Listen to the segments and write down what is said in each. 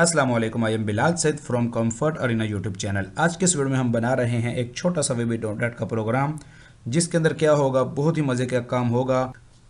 अस्सलाम वालेकुम, I am Bilal Saeed from comfort arena YouTube channel. आज के इस वीडियो में हम बना रहे हैं एक छोटा सा VB.NET का प्रोग्राम, जिसके अंदर क्या होगा, बहुत ही मज़े का काम होगा।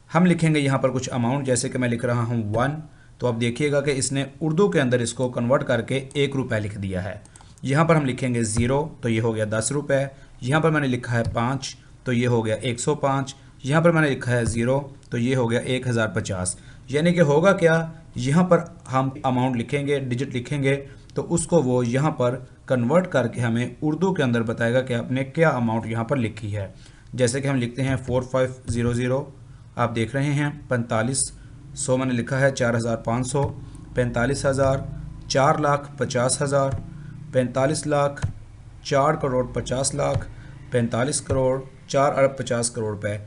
हम लिखेंगे यहाँ पर कुछ अमाउंट, जैसे कि मैं लिख रहा हूँ 1। तो आप देखिएगा कि इसने उर्दू के अंदर इसको कन्वर्ट करके 1 रुपये लिख दिया है। यहाँ पर हम लिखेंगे 0, तो ये हो गया 10 रुपये। यहाँ पर मैंने लिखा है 5, तो ये हो गया 105। यहाँ पर मैंने लिखा है 0, तो ये हो गया 1050। यानी कि होगा क्या, यहाँ पर हम अमाउंट लिखेंगे, डिजिट लिखेंगे, तो उसको वो यहाँ पर कन्वर्ट करके हमें उर्दू के अंदर बताएगा कि आपने क्या अमाउंट यहाँ पर लिखी है। जैसे कि हम लिखते हैं 4500, आप देख रहे हैं 4500 मैंने लिखा है 4500, 45,000, 4,50,000, 45 लाख, 4 करोड़ 50 लाख, 45 करोड़, 4 अरब 50 करोड़ रुपए।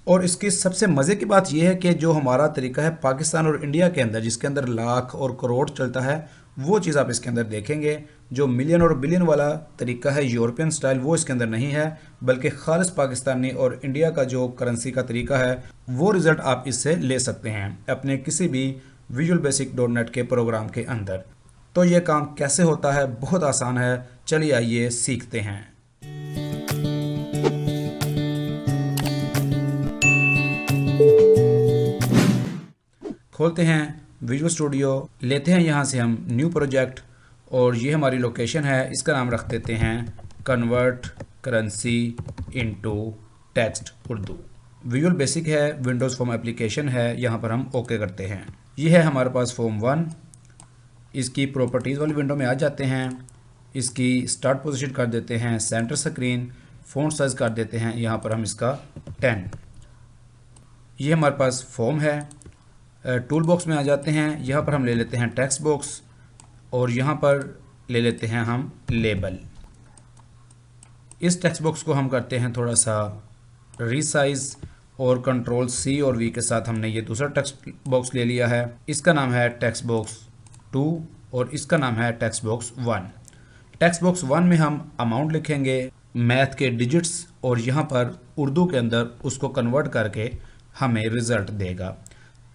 और इसकी सबसे मज़े की बात यह है कि जो हमारा तरीका है पाकिस्तान और इंडिया के अंदर, जिसके अंदर लाख और करोड़ चलता है, वो चीज़ आप इसके अंदर देखेंगे। जो मिलियन और बिलियन वाला तरीका है यूरोपियन स्टाइल, वो इसके अंदर नहीं है, बल्कि खालिस पाकिस्तानी और इंडिया का जो करेंसी का तरीका है, वो रिज़ल्ट आप इससे ले सकते हैं अपने किसी भी विजुअल बेसिक .NET के प्रोग्राम के अंदर। तो ये काम कैसे होता है, बहुत आसान है। चलिए आइए सीखते हैं। खोलते हैं विजुअल स्टूडियो, लेते हैं यहाँ से हम न्यू प्रोजेक्ट, और ये हमारी लोकेशन है। इसका नाम रख देते हैं convert currency into text Urdu. Visual basic है, विंडोज़ फॉर्म एप्लीकेशन है, यहाँ पर हम ओके करते हैं। ये है हमारे पास फॉर्म 1। इसकी प्रॉपर्टीज़ वाली विंडो में आ जाते हैं। इसकी स्टार्ट पोजीशन कर देते हैं सेंटर स्क्रीन, फ़ॉन्ट साइज़ कर देते हैं यहाँ पर हम इसका 10। ये हमारे पास फॉर्म है। टूल बॉक्स में आ जाते हैं, यहाँ पर हम ले लेते हैं टेक्स्ट बॉक्स, और यहाँ पर ले लेते हैं हम लेबल। इस टेक्स्ट बॉक्स को हम करते हैं थोड़ा सा रीसाइज, और Ctrl+C और V के साथ हमने ये दूसरा टेक्स्ट बॉक्स ले लिया है। इसका नाम है टेक्स्ट बॉक्स 2 और इसका नाम है टेक्स्ट बॉक्स 1। टेक्स्ट बॉक्स 1 में हम अमाउंट लिखेंगे, मैथ के डिजिट्स, और यहाँ पर उर्दू के अंदर उसको कन्वर्ट करके हमें रिज़ल्ट देगा।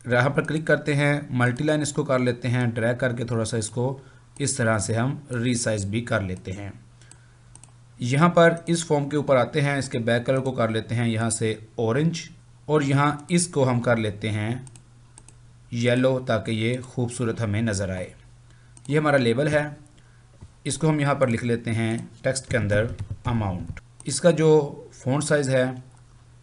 यहाँ पर क्लिक करते हैं, मल्टीलाइन इसको कर लेते हैं, ड्रैग करके थोड़ा सा इसको इस तरह से हम रीसाइज भी कर लेते हैं। यहाँ पर इस फॉर्म के ऊपर आते हैं, इसके बैक कलर को कर लेते हैं यहाँ से ऑरेंज, और यहाँ इसको हम कर लेते हैं येलो, ताकि ये खूबसूरत हमें नज़र आए। ये हमारा लेबल है, इसको हम यहाँ पर लिख लेते हैं टेक्स्ट के अंदर अमाउंट। इसका जो फ़ॉन्ट साइज़ है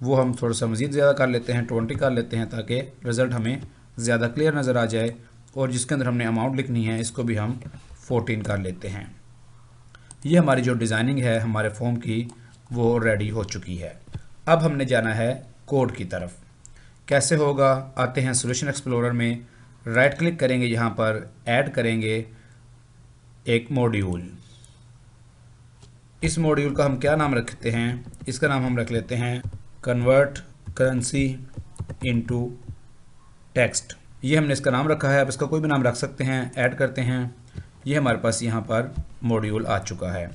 वो हम थोड़ा सा मज़ीद ज़्यादा कर लेते हैं, 20 कर लेते हैं, ताकि रिज़ल्ट हमें ज़्यादा क्लियर नज़र आ जाए। और जिसके अंदर हमने अमाउंट लिखनी है, इसको भी हम 14 कर लेते हैं। ये हमारी जो डिज़ाइनिंग है हमारे फॉर्म की, वो रेडी हो चुकी है। अब हमने जाना है कोड की तरफ। कैसे होगा, आते हैं सॉल्यूशन एक्सप्लोरर में, राइट क्लिक करेंगे, यहाँ पर ऐड करेंगे एक मॉड्यूल। इस मॉड्यूल का हम क्या नाम रखते हैं, इसका नाम हम रख लेते हैं कन्वर्ट करेंसी इनटू टेक्स्ट। ये हमने इसका नाम रखा है, आप इसका कोई भी नाम रख सकते हैं। ऐड करते हैं, ये हमारे पास यहाँ पर मॉड्यूल आ चुका है।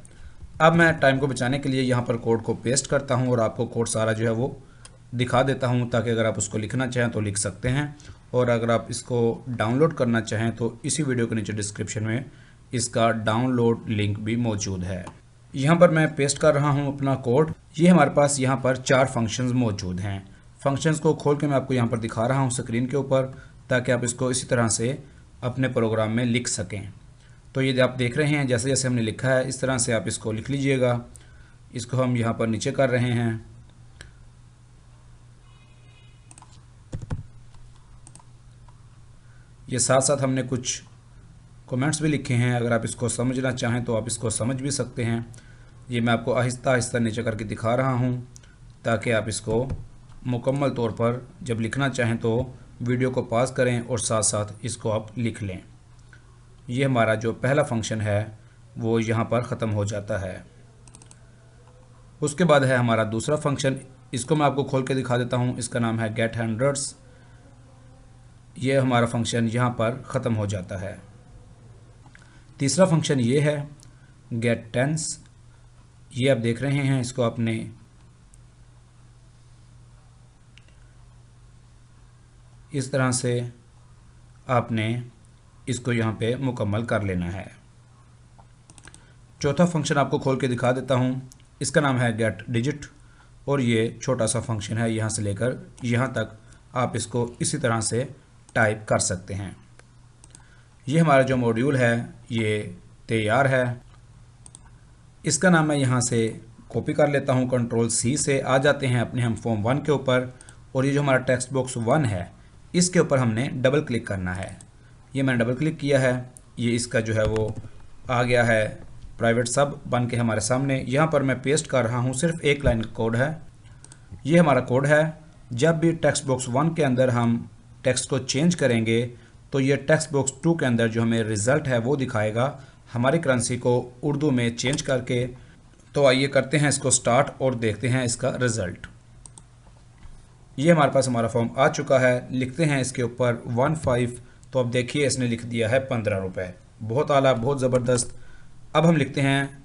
अब मैं टाइम को बचाने के लिए यहाँ पर कोड को पेस्ट करता हूँ, और आपको कोड सारा जो है वो दिखा देता हूँ, ताकि अगर आप उसको लिखना चाहें तो लिख सकते हैं, और अगर आप इसको डाउनलोड करना चाहें तो इसी वीडियो के नीचे डिस्क्रिप्शन में इसका डाउनलोड लिंक भी मौजूद है। यहाँ पर मैं पेस्ट कर रहा हूँ अपना कोड। ये हमारे पास यहाँ पर 4 फंक्शंस मौजूद हैं। फंक्शंस को खोल के मैं आपको यहाँ पर दिखा रहा हूँ स्क्रीन के ऊपर, ताकि आप इसको इसी तरह से अपने प्रोग्राम में लिख सकें। तो ये आप देख रहे हैं, जैसे जैसे हमने लिखा है इस तरह से आप इसको लिख लीजिएगा। इसको हम यहाँ पर नीचे कर रहे हैं। ये साथ साथ हमने कुछ कमेंट्स भी लिखे हैं, अगर आप इसको समझना चाहें तो आप इसको समझ भी सकते हैं। ये मैं आपको आहिस्ता आहिस्ता नीचे करके दिखा रहा हूँ, ताकि आप इसको मुकम्मल तौर पर जब लिखना चाहें तो वीडियो को पॉज करें और साथ साथ इसको आप लिख लें। ये हमारा जो पहला फंक्शन है वो यहाँ पर ख़त्म हो जाता है। उसके बाद है हमारा दूसरा फंक्शन, इसको मैं आपको खोल के दिखा देता हूँ। इसका नाम है गेट हंड्रेड्स। ये हमारा फंक्शन यहाँ पर ख़त्म हो जाता है। तीसरा फंक्शन ये है गेट टेंस। ये आप देख रहे हैं, इसको आपने इस तरह से आपने इसको यहाँ पे मुकम्मल कर लेना है। चौथा फंक्शन आपको खोल के दिखा देता हूँ, इसका नाम है गेट डिजिट और ये छोटा सा फंक्शन है, यहाँ से लेकर यहाँ तक आप इसको इसी तरह से टाइप कर सकते हैं। ये हमारा जो मॉड्यूल है ये तैयार है। इसका नाम मैं यहाँ से कॉपी कर लेता हूँ, कंट्रोल C से। आ जाते हैं अपने हम फॉर्म 1 के ऊपर और ये जो हमारा टेक्स्ट बॉक्स 1 है इसके ऊपर हमने डबल क्लिक करना है। ये मैंने डबल क्लिक किया है, ये इसका जो है वो आ गया है, प्राइवेट सब बन के हमारे सामने। यहाँ पर मैं पेस्ट कर रहा हूँ, सिर्फ एक लाइन का कोड है। ये हमारा कोड है। जब भी टेक्स्ट बॉक्स 1 के अंदर हम टेक्स्ट को चेंज करेंगे तो ये टेक्स्ट बॉक्स 2 के अंदर जो हमें रिज़ल्ट है वो दिखाएगा हमारी करेंसी को उर्दू में चेंज करके। तो आइए करते हैं इसको स्टार्ट और देखते हैं इसका रिज़ल्ट। ये हमारे पास हमारा फॉर्म आ चुका है। लिखते हैं इसके ऊपर 15, तो अब देखिए इसने लिख दिया है 15 रुपये। बहुत आला, बहुत ज़बरदस्त। अब हम लिखते हैं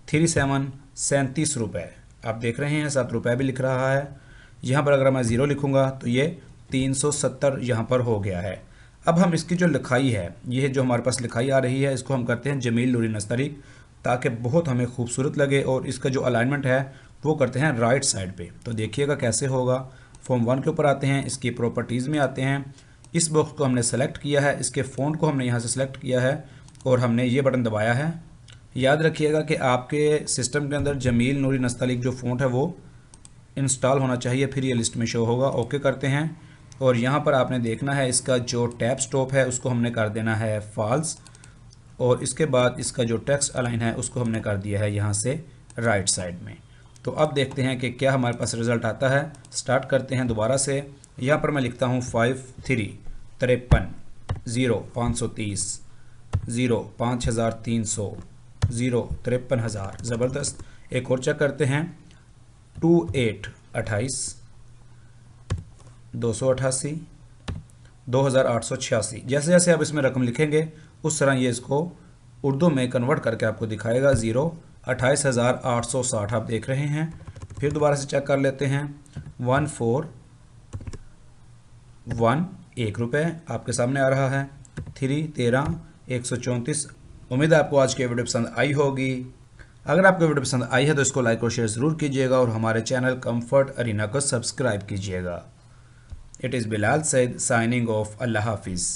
37, 37 रुपये। आप देख रहे हैं 7 रुपये भी लिख रहा है। यहाँ पर अगर मैं ज़ीरो लिखूँगा तो ये 370 यहाँ पर हो गया है। अब हम इसकी जो लिखाई है, ये जो हमारे पास लिखाई आ रही है, इसको हम करते हैं जमील नूरी नस्तलीक, ताकि बहुत हमें खूबसूरत लगे। और इसका जो अलाइनमेंट है वो करते हैं राइट साइड पे। तो देखिएगा कैसे होगा। फॉर्म 1 के ऊपर आते हैं, इसकी प्रॉपर्टीज़ में आते हैं। इस बॉक्स को हमने सेलेक्ट किया है, इसके फ़ॉन्ट को हमने यहाँ से सेलेक्ट किया है और हमने ये बटन दबाया है। याद रखिएगा कि आपके सिस्टम के अंदर जमील नूरी नस्तलीक जो फ़ॉन्ट है वो इंस्टॉल होना चाहिए, फिर ये लिस्ट में शो होगा। ओके करते हैं और यहाँ पर आपने देखना है इसका जो टैब स्टॉप है उसको हमने कर देना है फॉल्स, और इसके बाद इसका जो टेक्स्ट अलाइन है उसको हमने कर दिया है यहाँ से राइट साइड में। तो अब देखते हैं कि क्या हमारे पास रिज़ल्ट आता है। स्टार्ट करते हैं दोबारा से। यहाँ पर मैं लिखता हूँ 5, 3, 53, 0, 530, 0, 5300, 0, 53,000। ज़बरदस्त। एक और चेक करते हैं 2, 8, 28, 288, 2886। जैसे जैसे आप इसमें रकम लिखेंगे उस तरह ये इसको उर्दू में कन्वर्ट करके आपको दिखाएगा। 0, 28,860 आप देख रहे हैं। फिर दोबारा से चेक कर लेते हैं 1, 4, 1, 1 रुपये आपके सामने आ रहा है। 3, 13, 134। उम्मीद है आपको आज की वीडियो पसंद आई होगी। अगर आपको वीडियो पसंद आई है तो इसको लाइक और शेयर ज़रूर कीजिएगा और हमारे चैनल कंफर्ट अरीना को सब्सक्राइब कीजिएगा। It is Bilal Saeed signing off. अल्लाह हाफिज़।